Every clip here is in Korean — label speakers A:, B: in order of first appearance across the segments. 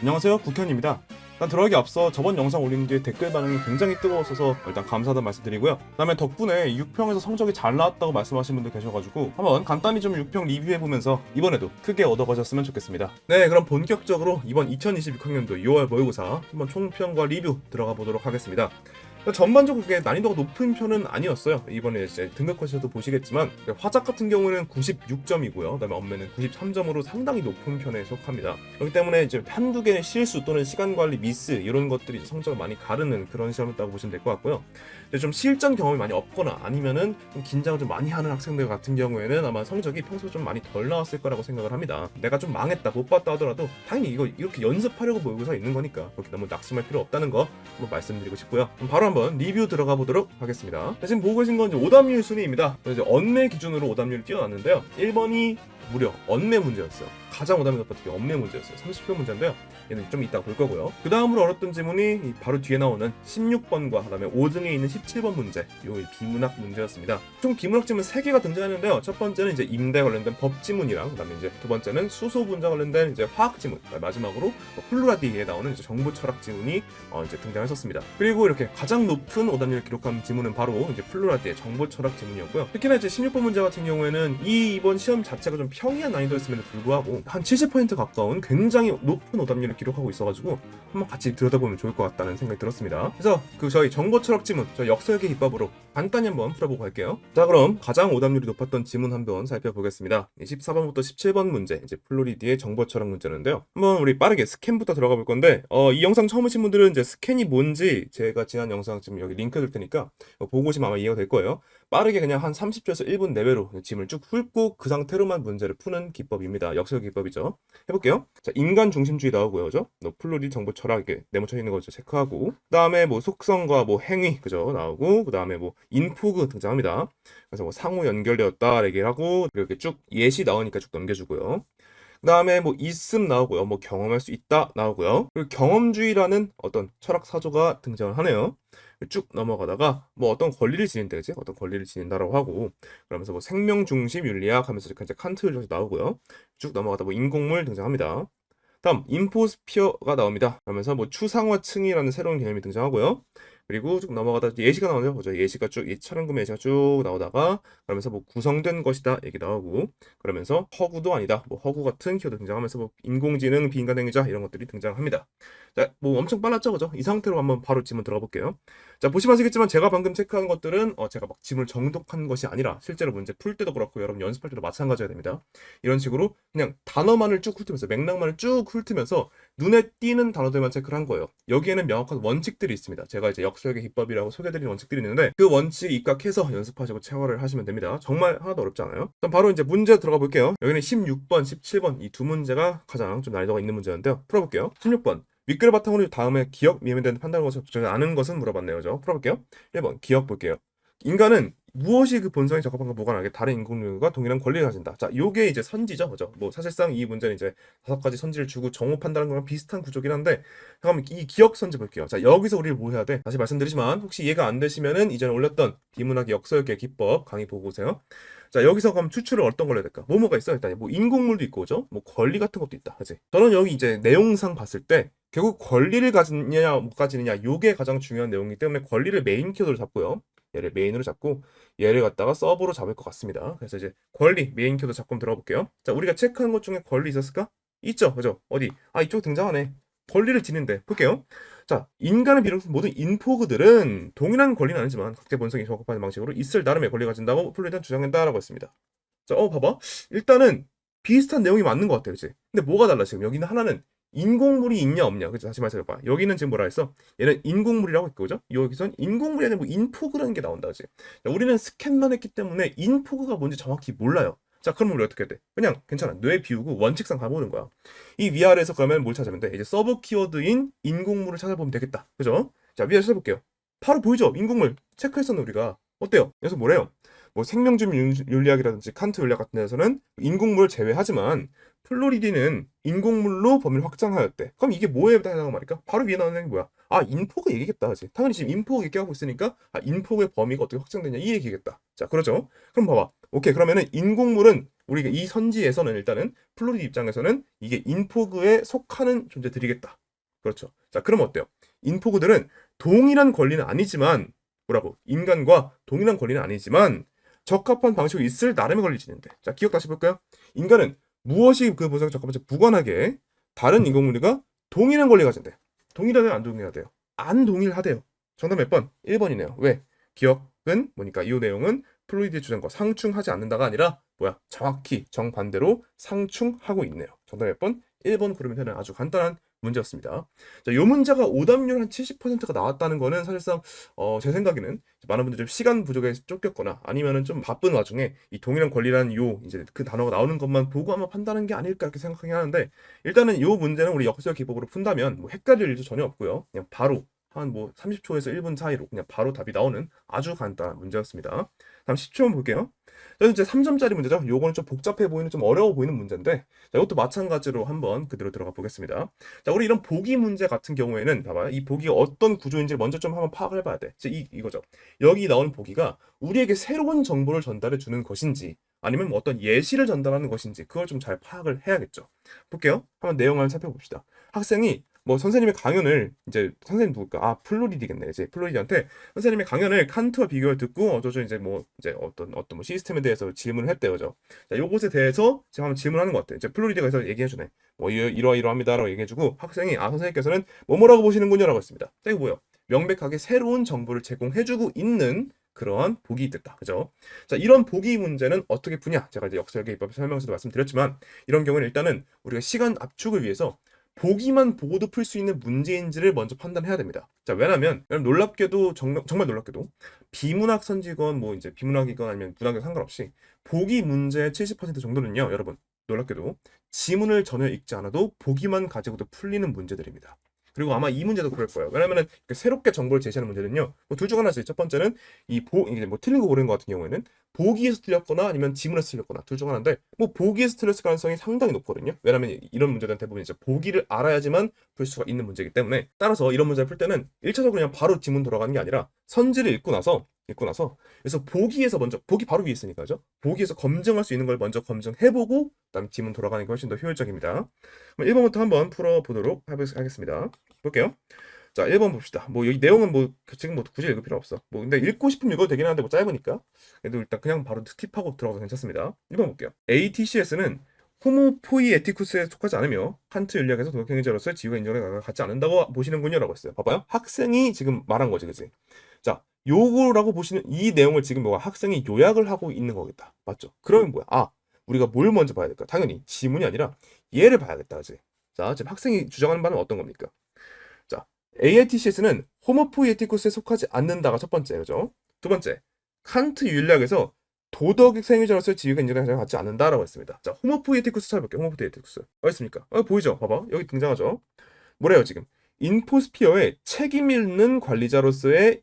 A: 안녕하세요, 국현입니다. 일단 들어가기 앞서 저번 영상 올린 게 댓글 반응이 굉장히 뜨거웠어서 일단 감사하다는 말씀드리고요. 그다음에 덕분에 6평에서 성적이 잘 나왔다고 말씀하신 분들 계셔가지고 한번 간단히 좀 6평 리뷰해보면서 이번에도 크게 얻어가셨으면 좋겠습니다. 네, 그럼 본격적으로 이번 2026학년도 6월 모의고사 한번 총평과 리뷰 들어가 보도록 하겠습니다. 전반적으로 그게 난이도가 높은 편은 아니었어요. 이번에 이제 등급컷에서도 보시겠지만 화작 같은 경우는 96점이고요. 그다음에 업무는 93점으로 상당히 높은 편에 속합니다. 그렇기 때문에 이제 한두 개의 실수 또는 시간 관리 미스 이런 것들이 성적을 많이 가르는 그런 시험이었다고 보시면 될 것 같고요. 좀 실전 경험이 많이 없거나 아니면은 좀 긴장을 좀 많이 하는 학생들 같은 경우에는 아마 성적이 평소에 좀 많이 덜 나왔을 거라고 생각을 합니다. 내가 좀 망했다, 못 봤다 하더라도 당연히 이거 이렇게 연습하려고 모의고사 있는 거니까 그렇게 너무 낙심할 필요 없다는 거 한번 말씀드리고 싶고요. 그럼 바로 한번 리뷰 들어가 보도록 하겠습니다. 지금 보고 계신 건 이제 오답률 순위입니다. 이제 언매 기준으로 오답률을 띄워놨는데요. 1번이 무려 언매 문제였어요. 가장 오답이 높았던 게 언매 문제였어요. 30표 문제인데요. 얘는 좀 이따가 볼 거고요. 그 다음으로 어렵던 지문이 바로 뒤에 나오는 16번과 그다음에 5등에 있는 17번 문제, 요 비문학 문제였습니다. 총 비문학 지문 3개가 등장했는데요. 첫 번째는 이제 임대 관련된 법 지문이랑 그다음에 이제 두 번째는 수소 분자 관련된 이제 화학 지문, 마지막으로 플루라디에 나오는 이제 정보 철학 지문이 이제 등장했었습니다. 그리고 이렇게 가장 높은 오답률을 기록한 지문은 바로 이제 플루라디의 정보 철학 지문이었고요. 특히나 이제 16번 문제 같은 경우에는 이번 시험 자체가 좀 평이한 난이도였음에도 불구하고 한 70% 가까운 굉장히 높은 오답률을 기록하고 있어가지고 한번 같이 들여다보면 좋을 것 같다는 생각이 들었습니다. 그래서 저희 정보 철학 지문, 저희 역설계 기법으로 간단히 한번 풀어보고 갈게요. 자, 그럼 가장 오답률이 높았던 지문 한번 살펴보겠습니다. 14번부터 17번 문제, 이제 플루리디의 정보 철학 문제인데요. 한번 우리 빠르게 스캔부터 들어가 볼 건데, 이 영상 처음 오신 분들은 이제 스캔이 뭔지 제가 지난 영상 지금 여기 링크 줄 테니까 보고 오시면 아마 이해가 될 거예요. 빠르게 그냥 한 30초에서 1분 내외로 지문을 쭉 훑고 그 상태로만 문제를 푸는 기법입니다. 역설 기법이죠. 해볼게요. 자, 인간 중심주의 나오고요, 그죠? 플루리 정보 철학에 네모쳐 있는 거 체크하고, 그 다음에 뭐 속성과 뭐 행위, 그죠? 나오고, 그 다음에 뭐 인포그 등장합니다. 그래서 뭐 상호 연결되었다 얘기를 하고, 이렇게 쭉 예시 나오니까 쭉 넘겨주고요. 그 다음에 뭐 있음 나오고요, 뭐 경험할 수 있다 나오고요. 그리고 경험주의라는 어떤 철학 사조가 등장을 하네요. 쭉 넘어가다가 뭐 어떤 권리를 지닌다, 그지? 어떤 권리를 지닌다라고 하고, 그러면서 뭐 생명 중심 윤리학 하면서 이제 칸트 윤리학 나오고요. 쭉 넘어가다 뭐 인공물 등장합니다. 다음 인포스피어가 나옵니다. 그러면서 뭐 추상화층이라는 새로운 개념이 등장하고요. 그리고 쭉 넘어가다 예시가 나오죠. 보죠. 예시가 쭉 촬영금 예시가 쭉 나오다가 그러면서 뭐 구성된 것이다 얘기 나오고, 그러면서 허구도 아니다, 뭐 허구 같은 키워드 등장하면서 뭐 인공지능, 비인간행위자 이런 것들이 등장합니다. 자, 뭐 엄청 빨랐죠, 그죠? 이 상태로 한번 바로 지문 들어가 볼게요. 자, 보시면 아시겠지만 제가 방금 체크한 것들은 제가 막 지문을 정독한 것이 아니라 실제로 문제 풀 때도 그렇고 여러분 연습할 때도 마찬가지가 됩니다. 이런 식으로 그냥 단어만을 쭉 훑으면서 맥락만을 쭉 훑으면서 눈에 띄는 단어들만 체크를 한 거예요. 여기에는 명확한 원칙들이 있습니다. 제가 이제 역설계 기법이라고 소개해드린 원칙들이 있는데 그 원칙 입각해서 연습하시고 체화를 하시면 됩니다. 정말 하나도 어렵지 않아요. 그럼 바로 이제 문제 들어가 볼게요. 여기는 16번, 17번 이 두 문제가 가장 좀 난이도가 있는 문제인데요. 풀어볼게요. 16번. 윗글을 바탕으로 다음에 기억, 미음에 대한 판단을 거쳐 아는 것은 물어봤네요. 그죠? 풀어볼게요. 1번 기억 볼게요. 인간은 무엇이 그 본성에 적합한가 무관하게 다른 인공능력과 동일한 권리를 가진다. 자, 요게 이제 선지죠, 그죠? 뭐 사실상 이 문제는 이제 5가지 선지를 주고 정오 판단하는 거랑 비슷한 구조긴 한데, 잠깐만 이 기억 선지 볼게요. 자, 여기서 우리를 뭐 해야 돼? 다시 말씀드리지만 혹시 이해가 안 되시면은 이전에 올렸던 비문학 역설계 기법 강의 보고 오세요. 자, 여기서 그럼 추출을 어떤 걸로 해야 될까? 뭐가 있어? 일단 뭐 인공물도 있고, 그죠? 뭐 권리 같은 것도 있다, 그지? 저는 여기 이제 내용상 봤을 때 결국 권리를 가지느냐 못 가지느냐 요게 가장 중요한 내용이기 때문에 권리를 메인 키워드로 잡고요. 얘를 메인으로 잡고 얘를 갖다가 서브로 잡을 것 같습니다. 그래서 이제 권리 메인 키워드 잡고 들어가 볼게요. 자, 우리가 체크한 것 중에 권리 있었을까? 있죠, 그죠? 어디? 아, 이쪽 등장하네. 권리를 지는데 볼게요. 자, 인간을 비롯한 모든 인포그들은 동일한 권리는 아니지만 각자 본성이 적합한 방식으로 있을 나름의 권리가 가진다고 플루이드는 주장한다라고 했습니다. 자, 봐봐. 일단은 비슷한 내용이 맞는 것 같아요, 그치? 근데 뭐가 달라 지금? 여기는 하나는 인공물이 있냐 없냐, 그치? 다시 말해봐. 여기는 지금 뭐라 했어? 얘는 인공물이라고 했고, 그죠? 여기선 인공물이 아니라 뭐 인포그라는 게 나온다, 그치? 자, 우리는 스캔만 했기 때문에 인포그가 뭔지 정확히 몰라요. 자, 그럼 우리 어떻게 해야 돼? 그냥 괜찮아. 뇌 비우고 원칙상 가보는 거야. 이 위아래에서 그러면 뭘 찾으면 돼? 이제 서브 키워드인 인공물을 찾아보면 되겠다. 그죠? 자, 위아래 찾아볼게요. 바로 보이죠? 인공물. 체크했었는 우리가. 어때요? 그래서 뭐래요? 뭐 생명준 윤리학이라든지 칸트 윤리학 같은 데서는 인공물을 제외하지만 플로리디는 인공물로 범위를 확장하였대. 그럼 이게 뭐에 해당하는 말일까? 바로 위에 나오는 게 뭐야? 아, 인포그 얘기겠다. 그지? 당연히 지금 인포그 얘기하고 있으니까 아, 인포그의 범위가 어떻게 확장되냐 이 얘기겠다. 자, 그렇죠? 그럼 봐봐. 오케이, 그러면은 인공물은 우리가 이 선지에서는 일단은 플로리디 입장에서는 이게 인포그에 속하는 존재들이겠다. 그렇죠? 자, 그럼 어때요? 인포그들은 동일한 권리는 아니지만 뭐라고? 인간과 동일한 권리는 아니지만 적합한 방식으로 있을 나름의 권리를 지닌대. 자, 기억 다시 볼까요? 인간은 무엇이 그 보상에 적합한지 무관하게 다른 인공물과 동일한 권리가 가진대. 동일하대요, 안 동일하대요? 안 동일하대요. 정답 몇 번? 1번이네요. 왜? 기억은 뭐니까 이 내용은 플로이드의 주장과 상충하지 않는다가 아니라 뭐야? 정확히 정반대로 상충하고 있네요. 정답 몇 번? 1번 고르면 되는 아주 간단한 문제였습니다. 자, 이 문제가 오답률 한 70%가 나왔다는 거는 사실상 제 생각에는 많은 분들이 좀 시간 부족에 쫓겼거나 아니면은 좀 바쁜 와중에 이 동일한 권리라는 요 이제 그 단어가 나오는 것만 보고 아마 판단한 게 아닐까 이렇게 생각하긴 하는데 일단은 이 문제는 우리 역수적 기법으로 푼다면 뭐 헷갈릴 일도 전혀 없고요. 그냥 바로 한 뭐 30초에서 1분 사이로 그냥 바로 답이 나오는 아주 간단한 문제였습니다. 다음 10초 볼게요. 자, 이제 3점짜리 문제죠. 요거는 좀 복잡해 보이는 좀 어려워 보이는 문제인데 자, 이것도 마찬가지로 한번 그대로 들어가 보겠습니다. 자, 우리 이런 보기 문제 같은 경우에는 봐봐요. 이 보기가 어떤 구조인지 먼저 좀 한번 파악을 해봐야 돼. 이거죠. 여기 나온 보기가 우리에게 새로운 정보를 전달해 주는 것인지 아니면 뭐 어떤 예시를 전달하는 것인지 그걸 좀 잘 파악을 해야겠죠. 볼게요. 한번 내용을 살펴봅시다. 학생이 뭐 선생님의 강연을 이제 선생님 누굴까? 아, 플로리디겠네. 이제 플로리디한테 선생님의 강연을 칸트와 비교를 듣고 어쩌죠 이제 뭐 이제 어떤 뭐 시스템에 대해서 질문을 했대요. 자, 요것에 대해서 지금 한번 질문하는 것 같아요. 이제 플로리디가 해서 얘기해 주네. 뭐 이러이러합니다라고 얘기해 주고 학생이 아, 선생님께서는 뭐라고 보시는군요라고 했습니다. 자, 이거 뭐예요? 명백하게 새로운 정보를 제공해 주고 있는 그러한 보기 뜻다. 그죠? 자, 이런 보기 문제는 어떻게 푸냐? 제가 이제 역설계 입법 설명서도 말씀드렸지만 이런 경우는 일단은 우리가 시간 압축을 위해서 보기만 보고도 풀 수 있는 문제인지를 먼저 판단해야 됩니다. 자, 왜냐면 놀랍게도 정말 놀랍게도 비문학 선지건 뭐 이제 비문학이건 아니면 문학이건 상관없이 보기 문제의 70% 정도는요, 여러분 놀랍게도 지문을 전혀 읽지 않아도 보기만 가지고도 풀리는 문제들입니다. 그리고 아마 이 문제도 그럴 거예요. 왜냐면은 새롭게 정보를 제시하는 문제는요, 뭐 둘 중 하나지. 첫 번째는 이게 뭐 틀린 거 고르는 것 같은 경우에는 보기에서 틀렸거나 아니면 지문에서 틀렸거나 둘 중 하나인데 뭐 보기에서 틀렸을 가능성이 상당히 높거든요. 왜냐면 이런 문제들은 대부분 이제 보기를 알아야지만 풀 수가 있는 문제이기 때문에 따라서 이런 문제를 풀 때는 1차적으로 그냥 바로 지문 돌아가는 게 아니라 선지를 읽고 나서 그래서 보기에서 먼저 보기 바로 위에 있으니까죠. 보기에서 검증할 수 있는 걸 먼저 검증해보고 그다음 지문 돌아가는 게 훨씬 더 효율적입니다. 그럼 1번부터 한번 풀어보도록 하겠습니다. 볼게요. 자, 1번 봅시다. 뭐 여기 내용은 뭐 지금 뭐 굳이 읽을 필요 없어. 뭐 근데 읽고 싶으면 읽어도 되긴 하는데 뭐 짧으니까. 그래도 일단 그냥 바로 스킵하고 들어가도 괜찮습니다. 1번 볼게요. ATCS는 호모 포이에티쿠스에 속하지 않으며 칸트 윤리학에서 도덕행위자로서의 지위가 인정을 갖지 않는다고 보시는군요라고 했어요. 봐봐요. 학생이 지금 말한 거지, 그치? 자, 요거라고 보시는 이 내용을 지금 뭐가 학생이 요약을 하고 있는 거겠다. 맞죠? 그러면 뭐야? 아, 우리가 뭘 먼저 봐야 될까? 당연히 지문이 아니라 얘를 봐야겠다, 그치? 자, 지금 학생이 주장하는 바는 어떤 겁니까? 자, AITCS는 호모포이에티쿠스에 속하지 않는다가 첫 번째, 그죠? 두 번째, 칸트 윤리학에서 도덕 행위자로서의 지위가 인정을 갖지 않는다라고 했습니다. 자, 호모포이에티쿠스 찾아볼게요. 호모포이에티쿠스. 어디 있습니까? 보이죠? 봐봐. 여기 등장하죠? 뭐래요, 지금? 인포스피어의 책임 있는 관리자로서의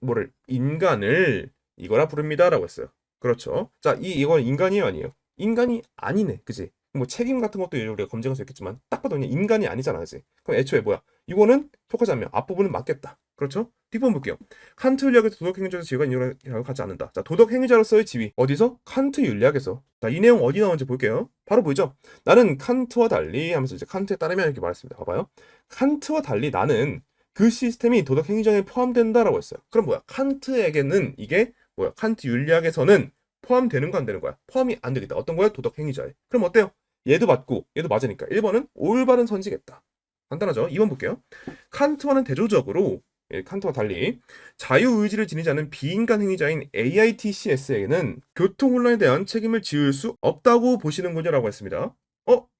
A: 인간을 이거라 부릅니다라고 했어요. 그렇죠? 자, 이건 인간이에요, 아니에요? 인간이 아니네, 그지? 뭐 책임 같은 것도 우리가 검증할 수 있겠지만 딱 봐도 그냥 인간이 아니잖아, 그지? 그럼 애초에 뭐야? 이거는 속하지 않으면 앞부분은 맞겠다. 그렇죠? 뒷부분 볼게요. 칸트 윤리학에서 도덕행위자로서의 지위가 인정을 갖지 않는다. 자, 도덕행위자로서의 지위 어디서? 칸트 윤리학에서. 자, 이 내용 어디 나오는지 볼게요. 바로 보이죠? 나는 칸트와 달리 하면서 이제 칸트에 따르면 이렇게 말했습니다. 봐봐요. 칸트와 달리 나는 그 시스템이 도덕행위정에 포함된다라고 했어요. 그럼 뭐야? 칸트에게는 이게 뭐야? 칸트 윤리학에서는 포함되는 거 안 되는 거야? 포함이 안 되겠다. 어떤 거야? 도덕행위자에. 그럼 어때요? 얘도 맞고 얘도 맞으니까 1번은 올바른 선지겠다. 간단하죠? 2번 볼게요. 칸트와는 대조적으로 칸트와 달리 자유의지를 지니지 않는 비인간 행위자인 AITCS에게는 교통혼란에 대한 책임을 지을 수 없다고 보시는군요 라고 했습니다.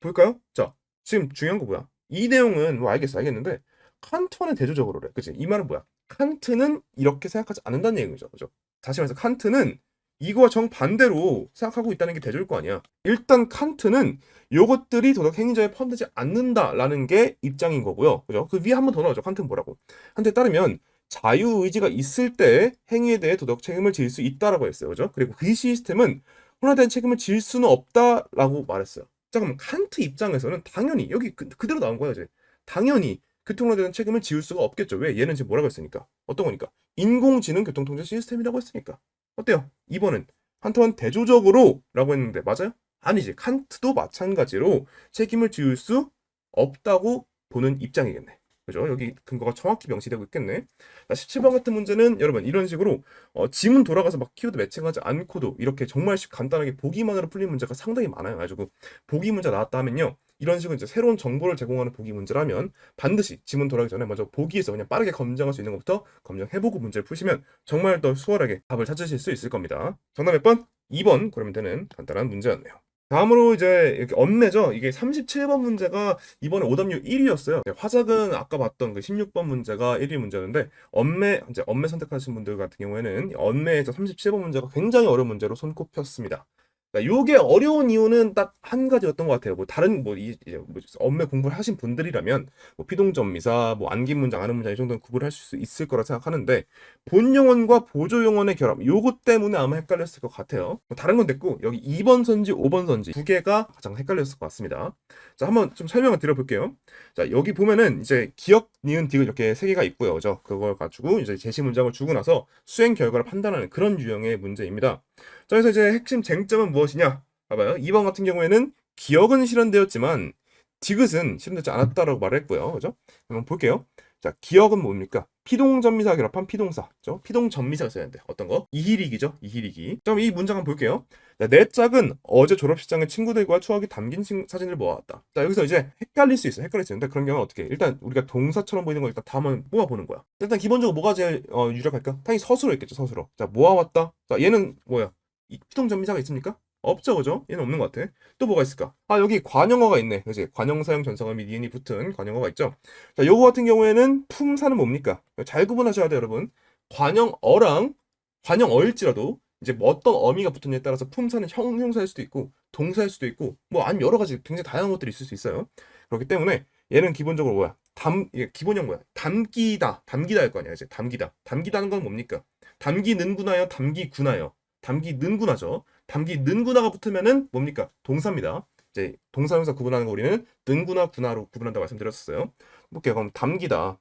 A: 볼까요? 자, 지금 중요한 거 뭐야? 이 내용은 뭐 알겠는데 칸트와는 대조적으로래. 그치? 이 말은 뭐야? 칸트는 이렇게 생각하지 않는다는 얘기죠. 그죠? 다시 말해서 칸트는 이거와 정반대로 생각하고 있다는 게 대조일 거 아니야. 일단 칸트는 요것들이 도덕 행위자에 포함되지 않는다라는 게 입장인 거고요. 그죠? 그 위에 한 번 더 나오죠. 칸트는 뭐라고? 칸트에 따르면 자유의지가 있을 때 행위에 대해 도덕 책임을 질 수 있다라고 했어요. 그죠? 그리고 그 시스템은 혼란에 대한 책임을 질 수는 없다라고 말했어요. 자, 그럼 칸트 입장에서는 당연히 여기 그대로 나온 거야, 이제. 당연히 교통에 대한 책임을 지울 수가 없겠죠. 왜? 얘는 지금 뭐라고 했으니까. 어떤 거니까? 인공지능 교통통제 시스템이라고 했으니까. 어때요? 2번은 칸트는 대조적으로 라고 했는데 맞아요? 아니지. 칸트도 마찬가지로 책임을 지울 수 없다고 보는 입장이겠네. 그죠? 여기 근거가 정확히 명시되고 있겠네. 자, 17번 같은 문제는 여러분 이런 식으로 지문 돌아가서 막 키워드 매칭하지 않고도 이렇게 정말 간단하게 보기만으로 풀린 문제가 상당히 많아요. 가지고 보기 문제 나왔다 하면요. 이런 식으로 이제 새로운 정보를 제공하는 보기 문제라면 반드시 지문 돌아가기 전에 먼저 보기에서 그냥 빠르게 검증할 수 있는 것부터 검증해보고 문제를 푸시면 정말 더 수월하게 답을 찾으실 수 있을 겁니다. 정답 몇 번? 2번 그러면 되는 간단한 문제였네요. 다음으로 이제 이렇게 엄매죠. 이게 37번 문제가 이번에 오답률 1위였어요. 화작은 아까 봤던 그 16번 문제가 1위 문제였는데 이제 엄매 선택하신 분들 같은 경우에는 엄매에서 37번 문제가 굉장히 어려운 문제로 손꼽혔습니다. 그러니까 요게 어려운 이유는 딱 한 가지였던 것 같아요. 뭐 다른 엄매 공부를 하신 분들이라면 뭐 피동전미사, 뭐 안긴 문장, 아는 문장 이 정도는 구분할 수 있을 거라 생각하는데 본 용언과 보조 용언의 결합 요것 때문에 아마 헷갈렸을 것 같아요. 뭐 다른 건 됐고 여기 2번 선지, 5번 선지 두 개가 가장 헷갈렸을 것 같습니다. 자, 한번 좀 설명을 드려볼게요. 자, 여기 보면은 이제 기억, 니은, 디귿 이렇게 세 개가 있고요. 그죠? 그걸 가지고 이제 제시 문장을 주고 나서 수행 결과를 판단하는 그런 유형의 문제입니다. 자, 그래서 이제 핵심 쟁점은 무엇이냐? 봐봐요. 2번 같은 경우에는 기억은 실현되었지만 디귿은 실현되지 않았다라고 말을 했고요. 그죠? 한번 볼게요. 자, 기억은 뭡니까? 피동전미사 결합한 피동사. 그죠? 피동전미사가 써야 되는데 어떤 거? 이희리기죠. 이희리기. 그럼 이 문장 한번 볼게요. 자, 내 짝은 어제 졸업식장에 친구들과 추억이 담긴 사진을 모아왔다. 자, 여기서 이제 헷갈릴 수 있어. 헷갈릴 수 있는데 그런 경우는 어떻게 해? 일단 우리가 동사처럼 보이는 걸 일단 다 한번 뽑아보는 거야. 일단 기본적으로 뭐가 제일 유력할까? 당연히 서술어 있겠죠. 서술어. 자, 모아왔다. 자, 얘는 뭐야? 피동전미사가 있습니까? 없죠, 그죠? 얘는 없는 것 같아. 또 뭐가 있을까? 아, 여기 관용어가 있네. 그지? 관용사용 전성어 및 이은이 붙은 관용어가 있죠. 자, 요거 같은 경우에는 품사는 뭡니까? 잘 구분하셔야 돼요, 여러분. 관용어랑 관용어일지라도 이제 뭐 어떤 어미가 붙었냐에 따라서 품사는 형용사일 수도 있고 동사일 수도 있고 뭐 아니면 여러 가지 굉장히 다양한 것들이 있을 수 있어요. 그렇기 때문에 얘는 기본적으로 뭐야? 이게 기본형 뭐야? 담기다. 담기다 할 거 아니야. 이제 담기다. 담기다는 건 뭡니까? 담기는구나요? 담기구나요? 담기는구나죠. 담기는구나가 붙으면은 뭡니까? 동사입니다. 이제 동사 형사 구분하는 거 우리는 는구나 구나로 구분한다고 말씀드렸었어요. 볼게요. 그럼 담기다.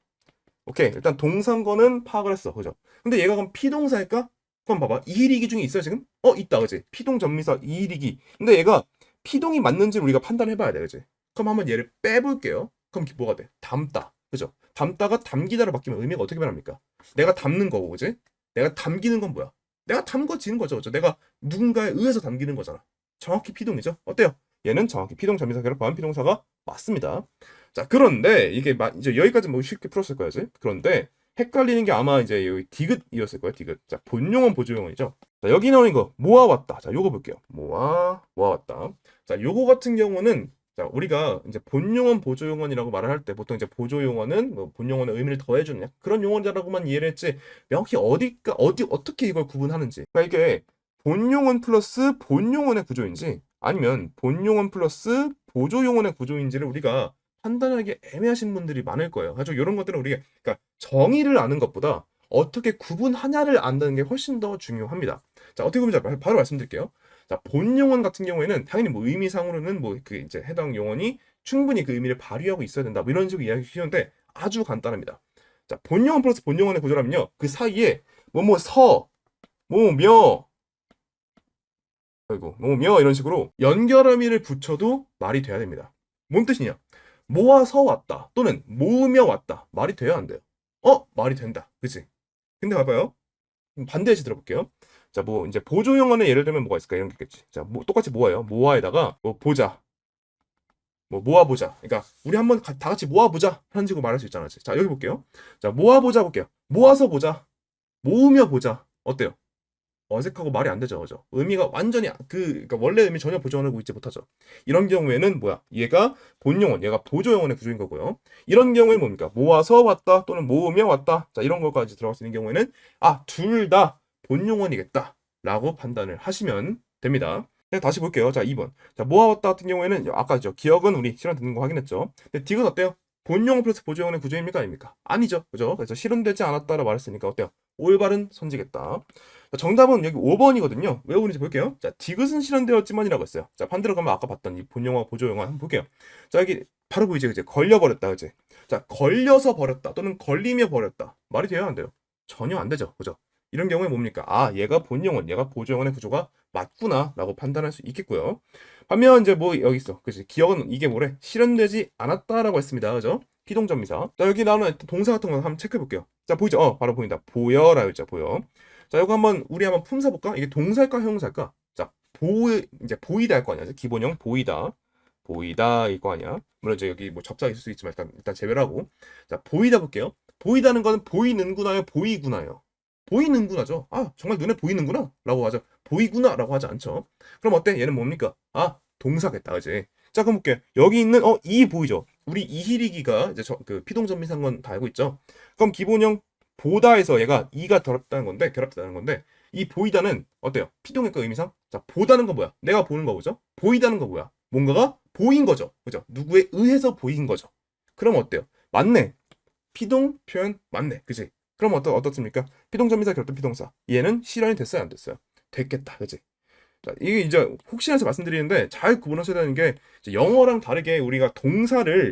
A: 오케이. 일단 동사인 거는 파악을 했어. 그죠? 근데 얘가 그럼 피동사일까? 그럼 봐봐. 이일이기 중에 있어요, 지금? 있다. 그지? 피동 전미사 이일이기. 근데 얘가 피동이 맞는지 우리가 판단해 봐야 돼. 그지? 그럼 한번 얘를 빼볼게요. 그럼 뭐가 돼? 담다. 그죠? 담다가 담기다로 바뀌면 의미가 어떻게 변합니까? 내가 담는 거고, 그지? 내가 담기는 건 뭐야? 내가 담궈지는 거죠. 그죠? 내가 누군가에 의해서 담기는 거잖아. 정확히 피동이죠. 어때요? 얘는 정확히 피동 전미사 결합한 피동사가 맞습니다. 자, 그런데 이게 이제 여기까지 뭐 쉽게 풀었을 거야지. 그런데 헷갈리는 게 아마 이제 여기 디귿이었을 거예요. 디귿. 자, 본용은 보조용어이죠. 자, 여기 나오는 거 모아왔다. 자, 요거 볼게요. 모아왔다. 자, 요거 같은 경우는 자, 우리가 이제 본용은 보조용어이라고 말을 할 때 보통 이제 보조용어는 뭐 본용어의 의미를 더해주는 그런 용어라고만 이해를 했지 명확히 어떻게 이걸 구분하는지. 그러니까 이게 본용은 플러스 본용어의 구조인지 아니면 본용은 플러스 보조용어의 구조인지를 우리가 판단하기 애매하신 분들이 많을 거예요. 아주 이런 것들은 우리가 그러니까 정의를 아는 것보다 어떻게 구분하냐를 안다는 게 훨씬 더 중요합니다. 자, 어떻게 보면 바로 말씀드릴게요. 자, 본 용언 같은 경우에는 당연히 뭐 의미상으로는 뭐 그 이제 해당 용언이 충분히 그 의미를 발휘하고 있어야 된다. 뭐 이런 식으로 이야기 쉬운데 아주 간단합니다. 자, 본 용언 플러스 본 용언의 구조라면요. 그 사이에 뭐며 뭐며 이런 식으로 연결어미를 붙여도 말이 돼야 됩니다. 뭔 뜻이냐? 모아서 왔다 또는 모으며 왔다 말이 돼야 안 돼요. 말이 된다. 그치? 근데 봐봐요. 반대 예시 들어볼게요. 자, 뭐 이제 보조용어는 예를 들면 뭐가 있을까? 이런 게 있겠지. 자, 뭐 똑같이 모아요. 모아에다가 뭐 보자. 뭐 모아보자. 그러니까 우리 한번 다 같이 모아보자 하는 식으로 말할 수 있잖아. 자, 여기 볼게요. 자, 모아보자 볼게요. 모아서 보자. 모으며 보자. 어때요? 어색하고 말이 안 되죠, 그죠? 의미가 완전히 그러니까 원래 의미 전혀 보존하고 있지 못하죠. 이런 경우에는 뭐야? 얘가 본용언, 얘가 보조용언의 구조인 거고요. 이런 경우에는 뭡니까? 모아서 왔다 또는 모으며 왔다. 자, 이런 것까지 들어갈 수 있는 경우에는 둘 다 본용언이겠다라고 판단을 하시면 됩니다. 네, 다시 볼게요. 자, 2번. 자, 모아왔다 같은 경우에는 아까죠. 기억은 우리 실현되는 거 확인했죠. 근데 디귿 어때요? 본용언 플러스 보조용언의 구조입니까? 아닙니까? 아니죠. 그죠? 그래서 실현되지 않았다라고 말했으니까 어때요? 올바른 선지겠다. 정답은 여기 5번이거든요. 왜 오는지 볼게요. 자, 디귿은 실현되었지만이라고 했어요. 자, 반 들어가면 아까 봤던 이 본영화, 보조영화 한번 볼게요. 자, 여기 바로 보이죠? 이제 걸려버렸다, 그지? 자, 걸려서 버렸다 또는 걸리며 버렸다. 말이 돼요, 안 돼요? 전혀 안 되죠, 그죠? 이런 경우에 뭡니까? 아, 얘가 본영원, 얘가 보조영원의 구조가 맞구나라고 판단할 수 있겠고요. 반면 이제 뭐 여기 있어, 그지? 기억은 이게 뭐래? 실현되지 않았다라고 했습니다, 그죠? 피동전미사. 자, 여기 나오는 동사 같은 거 한번 체크해 볼게요. 자, 보이죠? 바로 보인다. 보여라고 했죠, 보여. 자, 이거 우리 한번 품사 볼까? 이게 동사일까, 형용사일까? 자, 이제 보이다 할 거 아니야? 기본형 보이다. 보이다일 거 아니야? 물론 이제 여기 뭐 접사가 있을 수 있지만 일단 제외를 하고. 자, 보이다 볼게요. 보이다는 거는 보이는구나요, 보이구나요? 보이는구나죠. 아, 정말 눈에 보이는구나 라고 하죠. 보이구나 라고 하지 않죠. 그럼 어때? 얘는 뭡니까? 아, 동사겠다, 그지? 자, 그럼 볼게요. 여기 있는 이 보이죠? 우리 이희리기가 이제 그 피동전미상건 다 알고 있죠? 그럼 기본형 보다에서 얘가 이가 결합됐다는 건데 이 보이다는 어때요? 피동의과 의미상? 자, 보다는 거 뭐야? 내가 보는 거 보죠? 보이다는 거 뭐야? 뭔가가 보인 거죠. 그죠? 누구에 의해서 보인 거죠. 그럼 어때요? 맞네. 피동 표현 맞네. 그지? 그럼 어떻습니까? 피동전미사 결합된 피동사. 얘는 실현이 됐어요, 안 됐어요? 됐겠다. 그지? 자, 이게 이제 혹시나 해서 말씀드리는데 잘 구분하셔야 되는 게 이제 영어랑 다르게 우리가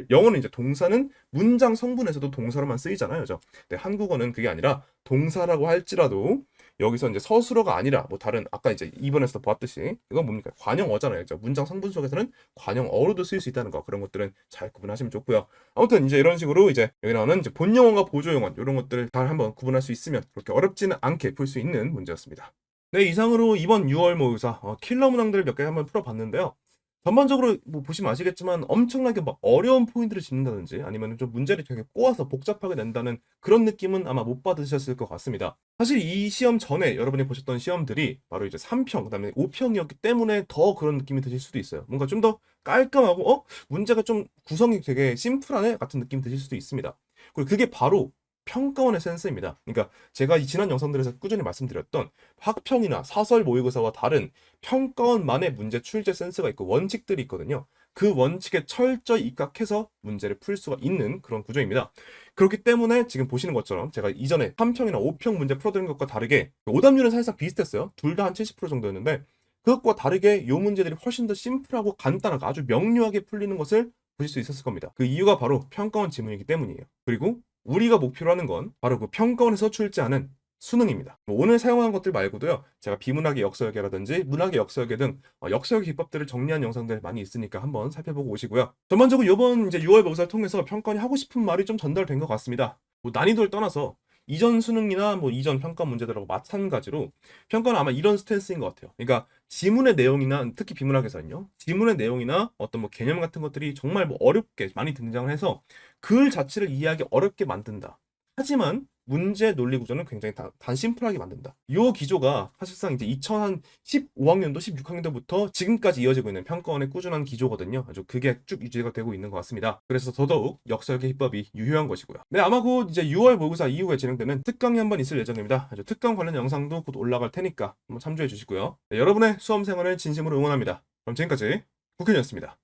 A: 영어는 이제 동사는 문장 성분에서도 동사로만 쓰이잖아요. 그죠? 근데 한국어는 그게 아니라 동사라고 할지라도 여기서 이제 서술어가 아니라 뭐 다른 아까 이제 2번에서 보았듯이 이건 뭡니까? 관형어잖아요. 그죠? 문장 성분 속에서는 관형어로도 쓰일 수 있다는 거. 그런 것들은 잘 구분하시면 좋고요. 아무튼 이제 이런 식으로 이제 여기 나오는 이제 본영어과 보조영어 이런 것들을 잘 한번 구분할 수 있으면 그렇게 어렵지는 않게 풀 수 있는 문제였습니다. 네, 이상으로 이번 6월 모의고사 킬러 문항들을 몇 개 한번 풀어봤는데요. 전반적으로 뭐 보시면 아시겠지만 엄청나게 막 어려운 포인트를 짚는다든지 아니면 좀 문제를 되게 꼬아서 복잡하게 낸다는 그런 느낌은 아마 못 받으셨을 것 같습니다. 사실 이 시험 전에 여러분이 보셨던 시험들이 바로 이제 3평, 그다음에 5평이었기 때문에 더 그런 느낌이 드실 수도 있어요. 뭔가 좀 더 깔끔하고 문제가 좀 구성이 되게 심플하네 같은 느낌이 드실 수도 있습니다. 그리고 그게 바로 평가원의 센스입니다. 그러니까 제가 이 지난 영상들에서 꾸준히 말씀드렸던 학평이나 사설 모의고사와 다른 평가원만의 문제 출제 센스가 있고 원칙들이 있거든요. 그 원칙에 철저히 입각해서 문제를 풀 수가 있는 그런 구조입니다. 그렇기 때문에 지금 보시는 것처럼 제가 이전에 3평이나 5평 문제 풀어드린 것과 다르게 오답률은 사실상 비슷했어요. 둘 다 한 70% 정도였는데 그것과 다르게 이 문제들이 훨씬 더 심플하고 간단하고 아주 명료하게 풀리는 것을 보실 수 있었을 겁니다. 그 이유가 바로 평가원 지문이기 때문이에요. 그리고 우리가 목표로 하는 건 바로 그 평가원에서 출제하는 수능입니다. 뭐 오늘 사용한 것들 말고도요. 제가 비문학의 역서역이라든지 문학의 역서역 등 역서역 기법들을 정리한 영상들 많이 있으니까 한번 살펴보고 오시고요. 전반적으로 이번 이제 6월 모의고사를 통해서 평가원이 하고 싶은 말이 좀 전달된 것 같습니다. 뭐 난이도를 떠나서 이전 수능이나 뭐 이전 평가 문제들하고 마찬가지로 평가는 아마 이런 스탠스인 것 같아요. 그러니까 지문의 내용이나 특히 비문학에서는요. 지문의 내용이나 어떤 뭐 개념 같은 것들이 정말 뭐 어렵게 많이 등장을 해서 글 자체를 이해하기 어렵게 만든다. 하지만 문제 논리 구조는 굉장히 단심플하게 만든다. 이 기조가 사실상 이제 2015학년도, 16학년도부터 지금까지 이어지고 있는 평가원의 꾸준한 기조거든요. 아주 그게 쭉 유지가 되고 있는 것 같습니다. 그래서 더더욱 역설계 기법이 유효한 것이고요. 네, 아마 곧 이제 6월 모의고사 이후에 진행되는 특강이 한번 있을 예정입니다. 아주 특강 관련 영상도 곧 올라갈 테니까 한번 참조해 주시고요. 네, 여러분의 수험 생활을 진심으로 응원합니다. 그럼 지금까지 국현이었습니다.